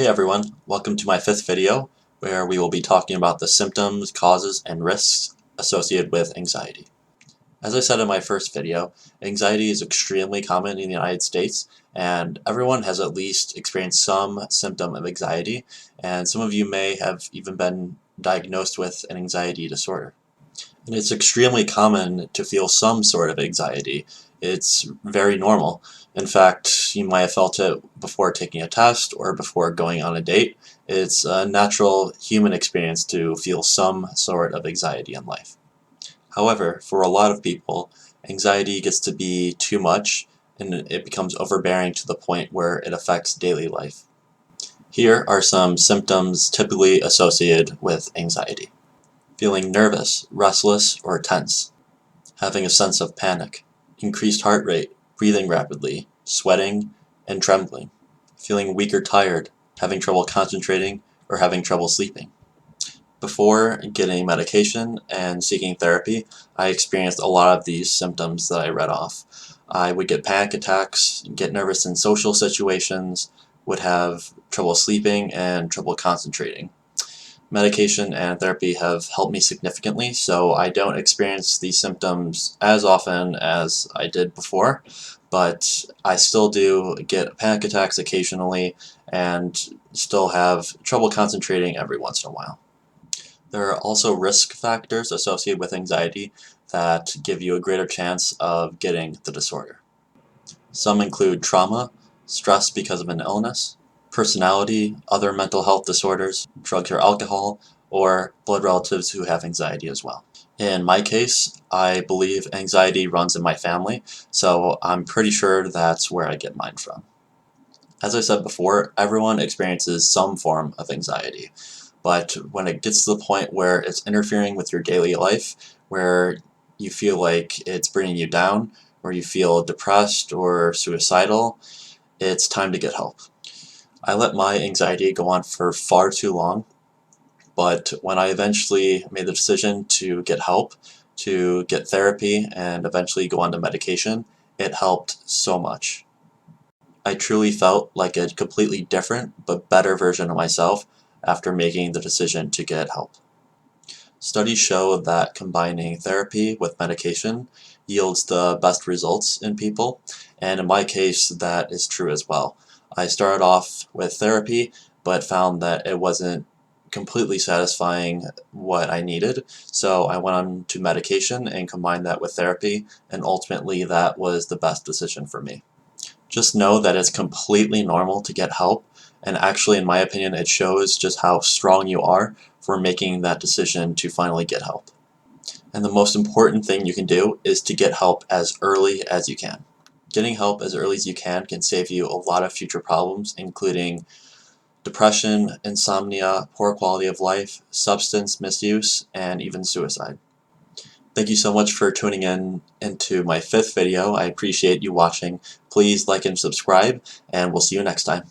Hey everyone, welcome to my fifth video where we will be talking about the symptoms, causes, and risks associated with anxiety. As I said in my first video, anxiety is extremely common in the United States and everyone has at least experienced some symptom of anxiety, and some of you may have even been diagnosed with an anxiety disorder. And it's extremely common to feel some sort of anxiety. It's very normal. In fact, you might have felt it before taking a test or before going on a date. It's a natural human experience to feel some sort of anxiety in life. However, for a lot of people, anxiety gets to be too much and it becomes overbearing to the point where it affects daily life. Here are some symptoms typically associated with anxiety. Feeling nervous, restless, or tense. Having a sense of panic. Increased heart rate, breathing rapidly, sweating, and trembling. Feeling weak or tired, having trouble concentrating, or having trouble sleeping. Before getting medication and seeking therapy, I experienced a lot of these symptoms that I read off. I would get panic attacks, get nervous in social situations, would have trouble sleeping, and trouble concentrating. Medication and therapy have helped me significantly, so I don't experience these symptoms as often as I did before, but I still do get panic attacks occasionally and still have trouble concentrating every once in a while. There are also risk factors associated with anxiety that give you a greater chance of getting the disorder. Some include trauma, stress because of an illness, personality, other mental health disorders, drugs or alcohol, or blood relatives who have anxiety as well. In my case, I believe anxiety runs in my family, so I'm pretty sure that's where I get mine from. As I said before, everyone experiences some form of anxiety, but when it gets to the point where it's interfering with your daily life, where you feel like it's bringing you down, or you feel depressed or suicidal, it's time to get help. I let my anxiety go on for far too long, but when I eventually made the decision to get help, to get therapy, and eventually go on to medication, it helped so much. I truly felt like a completely different but better version of myself after making the decision to get help. Studies show that combining therapy with medication yields the best results in people, and in my case that is true as well. I started off with therapy but found that it wasn't completely satisfying what I needed, so I went on to medication and combined that with therapy, and ultimately that was the best decision for me. Just know that it's completely normal to get help, and actually in my opinion it shows just how strong you are for making that decision to finally get help. And the most important thing you can do is to get help as early as you can. Getting help as early as you can save you a lot of future problems, including depression, insomnia, poor quality of life, substance misuse, and even suicide. Thank you so much for tuning in into my fifth video. I appreciate you watching. Please like and subscribe, and we'll see you next time.